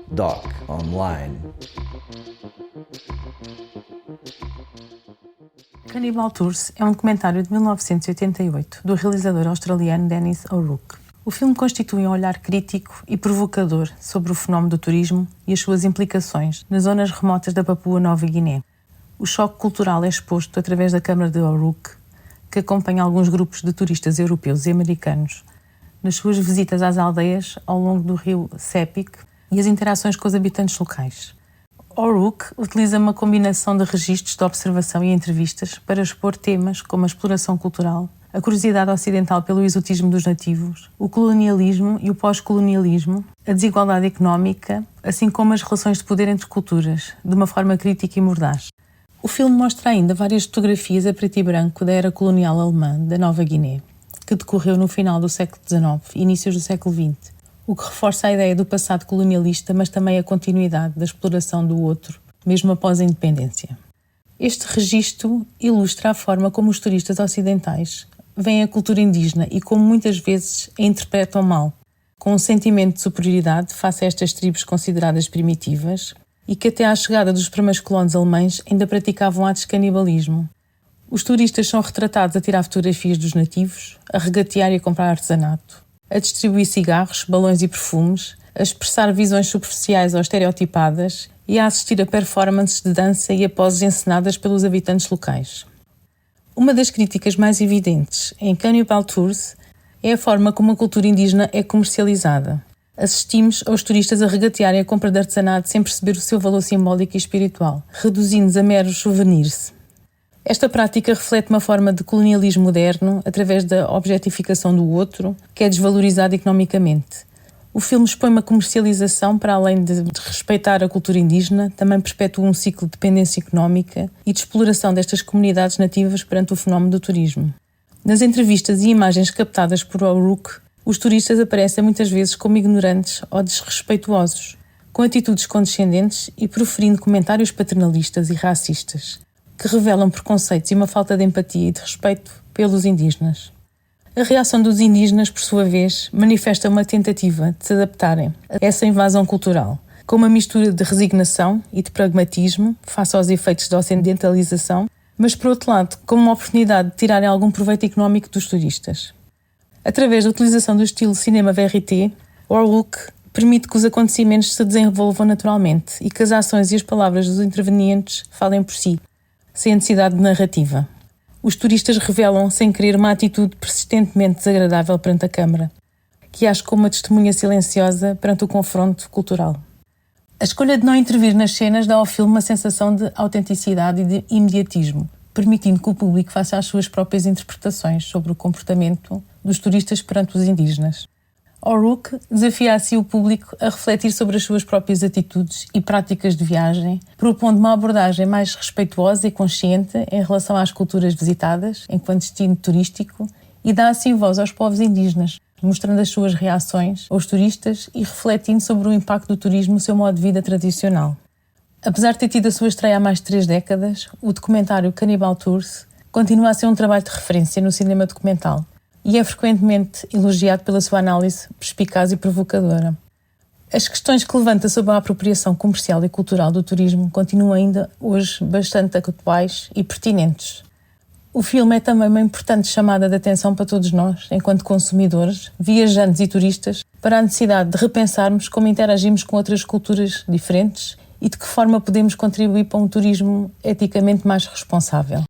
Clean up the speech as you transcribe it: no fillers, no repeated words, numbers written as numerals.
Doc Online. Cannibal Tours é um documentário de 1988 do realizador australiano Denis O'Rourke. O filme constitui um olhar crítico e provocador sobre o fenómeno do turismo e as suas implicações nas zonas remotas da Papua Nova Guiné. O choque cultural é exposto através da câmara de O'Rourke, que acompanha alguns grupos de turistas europeus e americanos nas suas visitas às aldeias ao longo do rio Sepik e as interações com os habitantes locais. O'Rourke utiliza uma combinação de registros de observação e entrevistas para expor temas como a exploração cultural, a curiosidade ocidental pelo exotismo dos nativos, o colonialismo e o pós-colonialismo, a desigualdade económica, assim como as relações de poder entre culturas, de uma forma crítica e mordaz. O filme mostra ainda várias fotografias a preto e branco da era colonial alemã da Nova Guiné, que decorreu no final do século XIX e inícios do século XX, o que reforça a ideia do passado colonialista, mas também a continuidade da exploração do outro, mesmo após a independência. Este registro ilustra a forma como os turistas ocidentais veem a cultura indígena e como muitas vezes a interpretam mal, com um sentimento de superioridade face a estas tribos consideradas primitivas e que até à chegada dos primeiros colonos alemães ainda praticavam atos de canibalismo. Os turistas são retratados a tirar fotografias dos nativos, a regatear e a comprar artesanato, a distribuir cigarros, balões e perfumes, a expressar visões superficiais ou estereotipadas e a assistir a performances de dança e a poses encenadas pelos habitantes locais. Uma das críticas mais evidentes em Cannibal Tours é a forma como a cultura indígena é comercializada. Assistimos aos turistas a regatearem a compra de artesanato sem perceber o seu valor simbólico e espiritual, reduzindo-os a meros souvenirs. Esta prática reflete uma forma de colonialismo moderno através da objetificação do outro, que é desvalorizado economicamente. O filme expõe uma comercialização para além de respeitar a cultura indígena, também perpetua um ciclo de dependência económica e de exploração destas comunidades nativas perante o fenómeno do turismo. Nas entrevistas e imagens captadas por O'Rourke, os turistas aparecem muitas vezes como ignorantes ou desrespeituosos, com atitudes condescendentes e proferindo comentários paternalistas e racistas, que revelam preconceitos e uma falta de empatia e de respeito pelos indígenas. A reação dos indígenas, por sua vez, manifesta uma tentativa de se adaptarem a essa invasão cultural, com uma mistura de resignação e de pragmatismo face aos efeitos da ocidentalização, mas, por outro lado, como uma oportunidade de tirarem algum proveito económico dos turistas. Através da utilização do estilo cinema verité, O'Rourke permite que os acontecimentos se desenvolvam naturalmente e que as ações e as palavras dos intervenientes falem por si, sem a necessidade de narrativa. Os turistas revelam, sem querer, uma atitude persistentemente desagradável perante a câmara, que age como uma testemunha silenciosa perante o confronto cultural. A escolha de não intervir nas cenas dá ao filme uma sensação de autenticidade e de imediatismo, permitindo que o público faça as suas próprias interpretações sobre o comportamento dos turistas perante os indígenas. O'Rourke desafia assim o público a refletir sobre as suas próprias atitudes e práticas de viagem, propondo uma abordagem mais respeituosa e consciente em relação às culturas visitadas, enquanto destino turístico, e dá assim voz aos povos indígenas, mostrando as suas reações aos turistas e refletindo sobre o impacto do turismo no seu modo de vida tradicional. Apesar de ter tido a sua estreia há mais de 3 décadas, o documentário Cannibal Tours continua a ser um trabalho de referência no cinema documental, e é frequentemente elogiado pela sua análise perspicaz e provocadora. As questões que levanta sobre a apropriação comercial e cultural do turismo continuam ainda hoje bastante atuais e pertinentes. O filme é também uma importante chamada de atenção para todos nós, enquanto consumidores, viajantes e turistas, para a necessidade de repensarmos como interagimos com outras culturas diferentes e de que forma podemos contribuir para um turismo eticamente mais responsável.